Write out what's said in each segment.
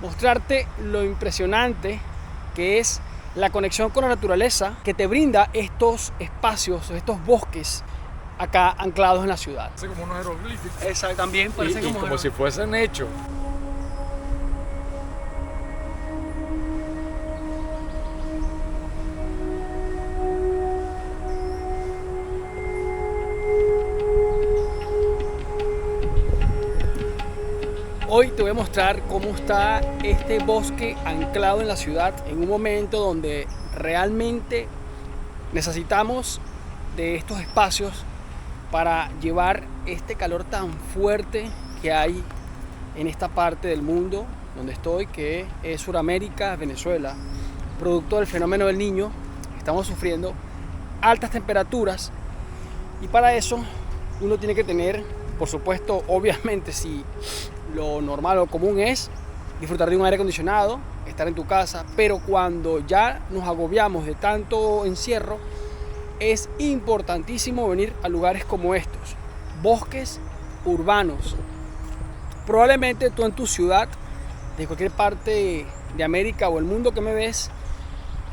mostrarte lo impresionante que es la conexión con la naturaleza que te brinda estos espacios, estos bosques acá anclados en la ciudad. Parece como unos jeroglíficos. Exacto, también parece Como si fuesen hechos. Hoy te voy a mostrar cómo está este bosque anclado en la ciudad en un momento donde realmente necesitamos de estos espacios para llevar este calor tan fuerte que hay en esta parte del mundo donde estoy, que es Sudamérica, Venezuela, producto del fenómeno del Niño. Estamos sufriendo altas temperaturas y para eso uno tiene que tener, por supuesto, obviamente, si lo normal o común es disfrutar de un aire acondicionado, estar en tu casa, pero cuando ya nos agobiamos de tanto encierro, es importantísimo venir a lugares como estos, bosques urbanos. Probablemente tú en tu ciudad, de cualquier parte de América o el mundo que me ves,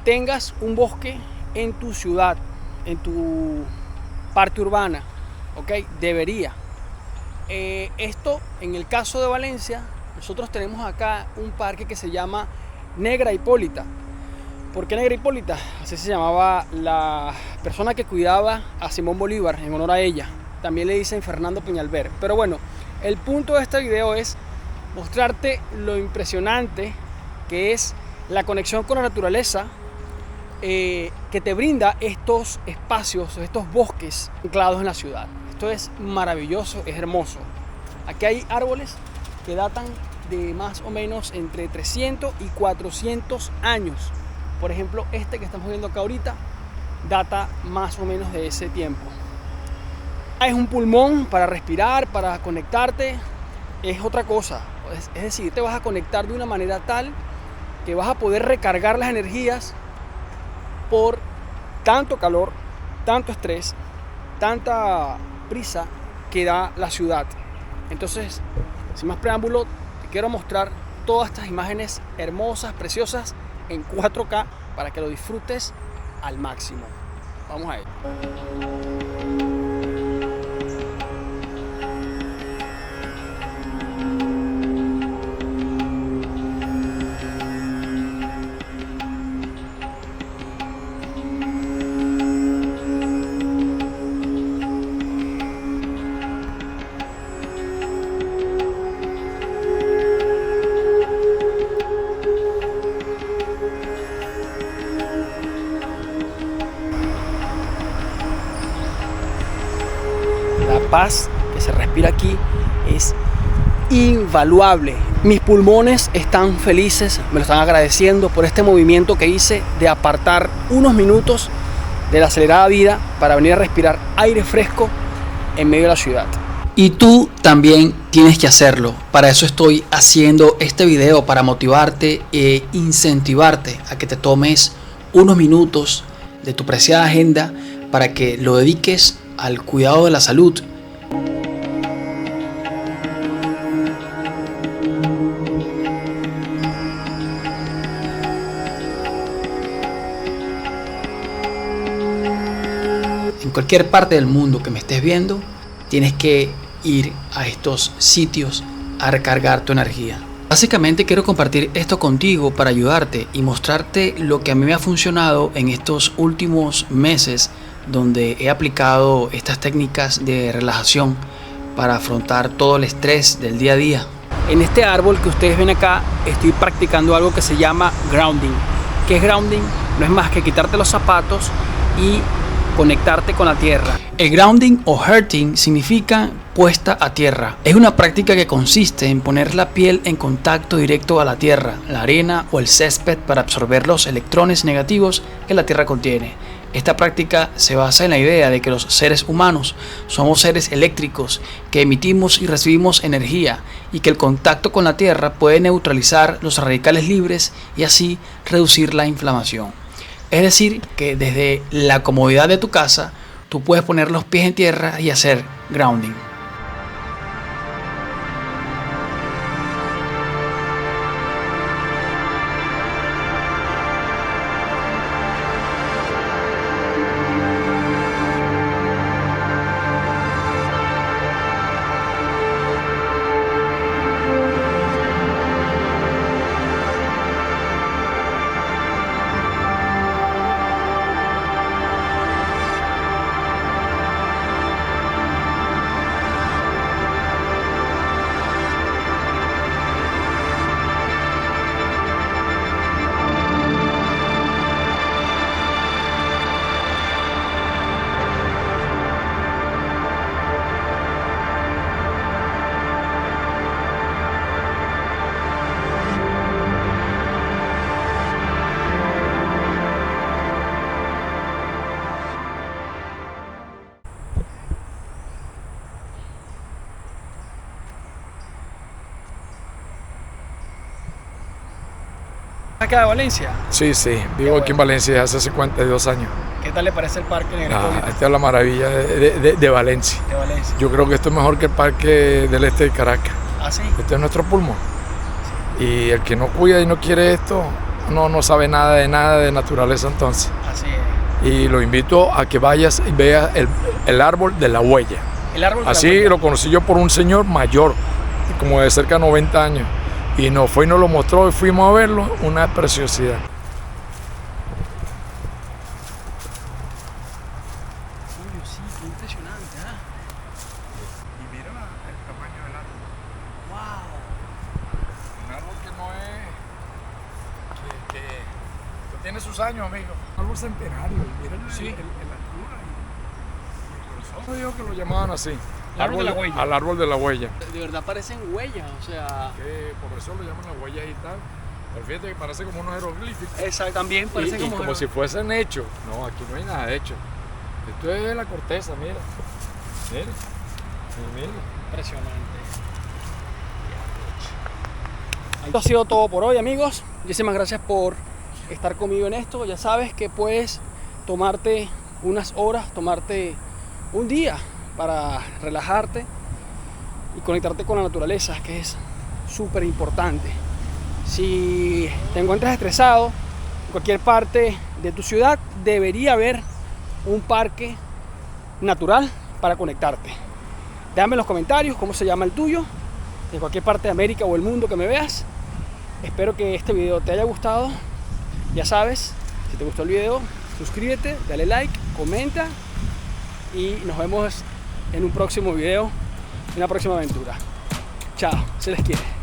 tengas un bosque en tu ciudad, en tu parte urbana, ¿ok? Debería. Esto, en el caso de Valencia, nosotros tenemos acá un parque que se llama Negra Hipólita. ¿Por qué Negra Hipólita? Así se llamaba la persona que cuidaba a Simón Bolívar, en honor a ella. También le dicen Fernando Peñalver. Pero bueno, el punto de este video es mostrarte lo impresionante que es la conexión con la naturaleza que te brinda estos espacios, estos bosques anclados en la ciudad. Esto es maravilloso, es hermoso. Aquí hay árboles que datan de más o menos entre 300 y 400 años. Por ejemplo, este que estamos viendo acá ahorita data más o menos de ese tiempo. Es un pulmón para respirar, para conectarte. Es otra cosa. Es decir, te vas a conectar de una manera tal que vas a poder recargar las energías por tanto calor, tanto estrés, tanta prisa que da la ciudad. Entonces, sin más preámbulo, te quiero mostrar todas estas imágenes hermosas, preciosas en 4K para que lo disfrutes al máximo. Vamos a ello. La paz que se respira aquí es invaluable. Mis pulmones están felices, me lo están agradeciendo por este movimiento que hice de apartar unos minutos de la acelerada vida para venir a respirar aire fresco en medio de la ciudad. Y tú también tienes que hacerlo. Para eso estoy haciendo este video, para motivarte e incentivarte a que te tomes unos minutos de tu preciada agenda para que lo dediques al cuidado de la salud. En cualquier parte del mundo que me estés viendo, tienes que ir a estos sitios a recargar tu energía. Básicamente quiero compartir esto contigo para ayudarte y mostrarte lo que a mí me ha funcionado en estos últimos meses, donde he aplicado estas técnicas de relajación para afrontar todo el estrés del día a día. En este árbol que ustedes ven acá estoy practicando algo que se llama grounding. ¿Qué es grounding? No es más que quitarte los zapatos y conectarte con la tierra. El grounding o earthing significa puesta a tierra. Es una práctica que consiste en poner la piel en contacto directo a la tierra, la arena o el césped para absorber los electrones negativos que la tierra contiene. Esta práctica se basa en la idea de que los seres humanos somos seres eléctricos que emitimos y recibimos energía y que el contacto con la tierra puede neutralizar los radicales libres y así reducir la inflamación. Es decir, que desde la comodidad de tu casa tú puedes poner los pies en tierra y hacer grounding. acá de Valencia? Sí, vivo aquí en Valencia desde hace 52 años. ¿Qué tal le parece el parque Negrito? Esta es la maravilla de Valencia. De Valencia. Yo creo que esto es mejor que el parque del este de Caracas. ¿Ah, sí? Este es nuestro pulmón. Y el que no cuida y no quiere esto, no sabe nada de naturaleza entonces. Así es. Y lo invito a que vayas y veas el árbol de la huella. El árbol de la Así huella. lo conocí yo por un señor mayor, como de cerca de 90 años. Y nos fue y nos lo mostró y fuimos a verlo, una preciosidad. Uy, sí, qué impresionante, ¿ah? Y mira el tamaño del árbol. ¡Wow! Un árbol que no es. Que tiene sus años, amigo. Un árbol centenario. Mira Sí. la altura y el grosor. No digo que lo llamaban así. El árbol de la huella. Al árbol de la huella. De verdad parecen huellas, o sea... Que por eso lo llaman las huellas y tal. Pero fíjate que parece como unos jeroglíficos. Exacto, también parecen Y como si fuesen hechos. No, aquí no hay nada hecho. Esto es la corteza, mira. Mira. Y mira. Impresionante. Esto ha sido todo por hoy, amigos. Muchísimas gracias por estar conmigo en esto. Ya sabes que puedes tomarte unas horas, tomarte un día para relajarte y conectarte con la naturaleza, que es súper importante. Si te encuentras estresado en cualquier parte de tu ciudad, debería haber un parque natural para conectarte. Déjame en los comentarios cómo se llama el tuyo, de cualquier parte de América o el mundo que me veas. Espero que este video te haya gustado. Ya sabes, si te gustó el video, suscríbete, dale like, comenta y nos vemos en un próximo video, en una próxima aventura. Chao, se les quiere.